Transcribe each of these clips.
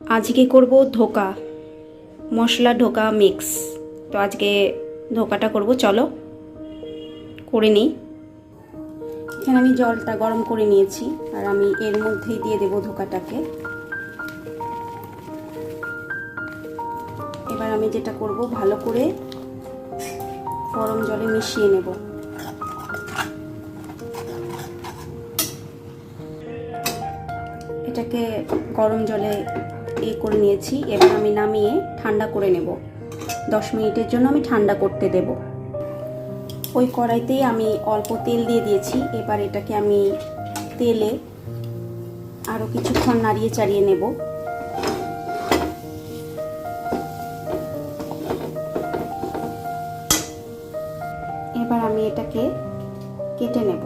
আজকে করব ধোকা, মশলা ধোকা মিক্স। তো আজকে ধোকাটা করব, চলো করে নিই। এখানে আমি জলটা গরম করে নিয়েছি আর আমি এর মধ্যেই দিয়ে দেব ধোকাটাকে। এবার আমি যেটা করব, ভালো করে গরম জলে মিশিয়ে নেব। এটাকে গরম জলে করে নিয়েছি। এবার আমি নামিয়ে ঠান্ডা করে নেব। 10 মিনিটের জন্য আমি ঠান্ডা করতে দেব। ওই কড়াইতেই আমি অল্প তেল দিয়ে দিয়েছি। এবার এটাকে আমি তেলে আরও কিছুক্ষণ নাড়িয়ে চাড়িয়ে নেব। এবার আমি এটাকে কেটে নেব।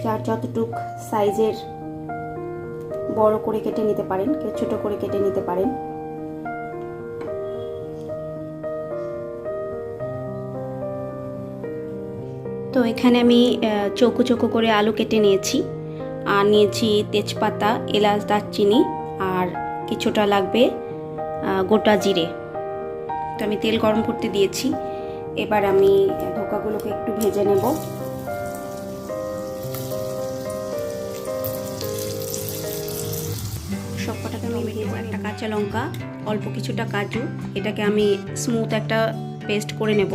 যার যতটুক সাইজের বড় করে কেটে নিতে পারেন, কেউ ছোট করে কেটে নিতে পারেন। তো এখানে আমি চৌকো চৌকো করে আলু কেটে নিয়েছি, আর নিয়েছি তেজপাতা, এলাচ, দারচিনি, আর কিছুটা লাগবে গোটা জিরে। তো আমি তেল গরম করতে দিয়েছি। এবার আমি ধোকাগুলোকে একটু ভেজে নেব। সবকটাকে আমি দেব একটা কাঁচা লঙ্কা, অল্প কিছুটা কাজু। এটাকে আমি স্মুথ একটা পেস্ট করে নেব।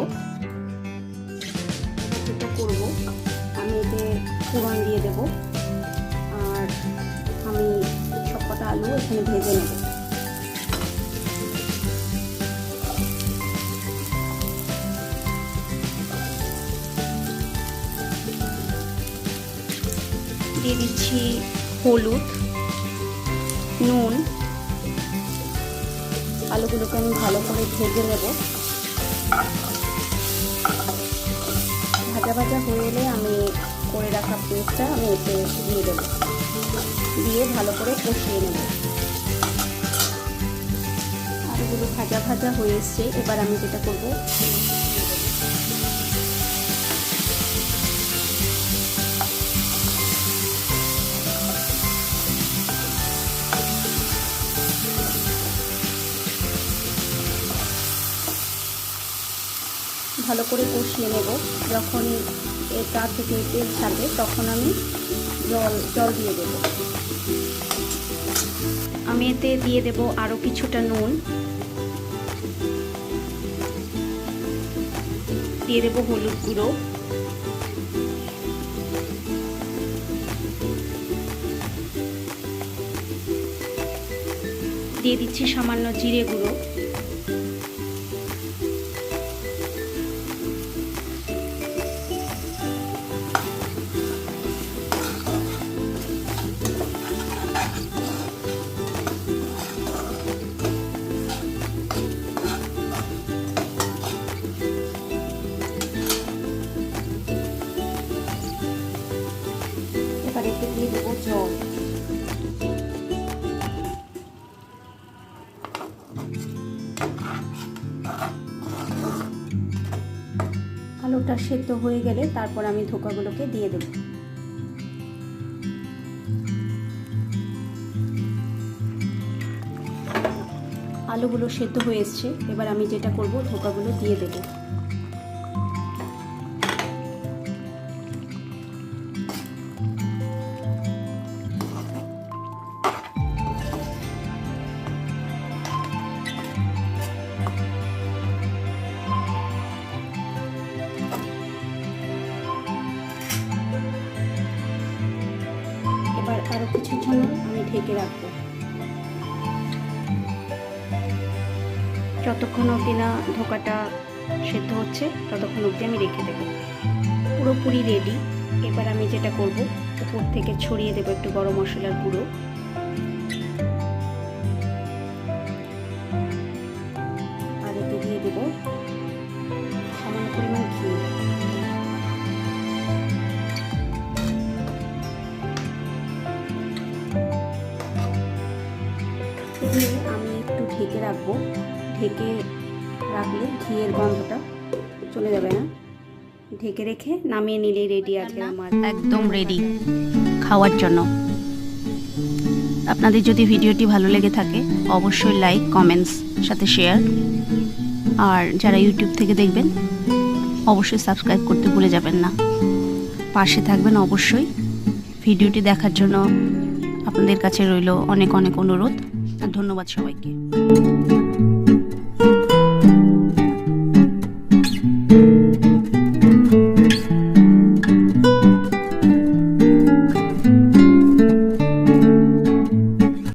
যেটা করব, আমি এতে ফোড়ন দিয়ে দেব, আর আমি সবকটা আলু এখানে ভেজে নেব। দিয়ে দিচ্ছি হলুদ, নুন। আলুগুলোকে আমি ভালো করে ভেজে নেব। ভাজা ভাজা হয়ে এলে আমি করে রাখা পেস্টটা আমি এতে দিয়ে দেব, দিয়ে ভালো করে কষিয়ে নেব। আলুগুলো ভাজা ভাজা হয়ে এসছে। এবার আমি যেটা করব, ভালো করে কষিয়ে নেব। যখন এটা থেকে তেল ছাড়বে তখন আমি জল দিয়ে দেব। আমি এতে দিয়ে দেব আরও কিছুটা নুন, দিয়ে দেব হলুদ গুঁড়ো, দিয়ে দিচ্ছি সামান্য জিরে গুঁড়ো, এবার এতে দিয়ে দেবো জল। আলুটা সেদ্ধ হয়ে গেলে তারপর আমি ধোকাগুলোকে দিয়ে দেব। আলুগুলো সেদ্ধ হয়ে এসছে। এবার আমি যেটা করব, ধোকাগুলো দিয়ে দেব। এবার আরো কিছুক্ষণ আমি ঢেকে রাখবো। যতক্ষণ অবধি না ধোকাটা সেদ্ধ হচ্ছে ততক্ষণ অবধি আমি রেখে দেবো। পুরোপুরি রেডি। এবার আমি যেটা করব, উপর থেকে ছড়িয়ে দেবো একটু গরম মশলার গুঁড়ো, আর এতে দিয়ে দেবো সামান্য পরিমাণ ঘি। দিয়ে আমি একটু ঢেকে রাখবো। ঢেকে রাখলে ঘিয়ের গন্ধটা চলে যাবে না। ঢেকে রেখে নামিয়ে নিলেই রেডি। আজকে আমার একদম রেডি খাওয়ার জন্য। আপনাদের যদি ভিডিওটি ভালো লেগে থাকে অবশ্যই লাইক, কমেন্টস, সাথে শেয়ার। আর যারা ইউটিউব থেকে দেখবেন অবশ্যই সাবস্ক্রাইব করতে ভুলে যাবেন না। পাশে থাকবেন অবশ্যই। ভিডিওটি দেখার জন্য আপনাদের কাছে রইল অনেক অনেক অনুরোধ। ধন্যবাদ সবাইকে।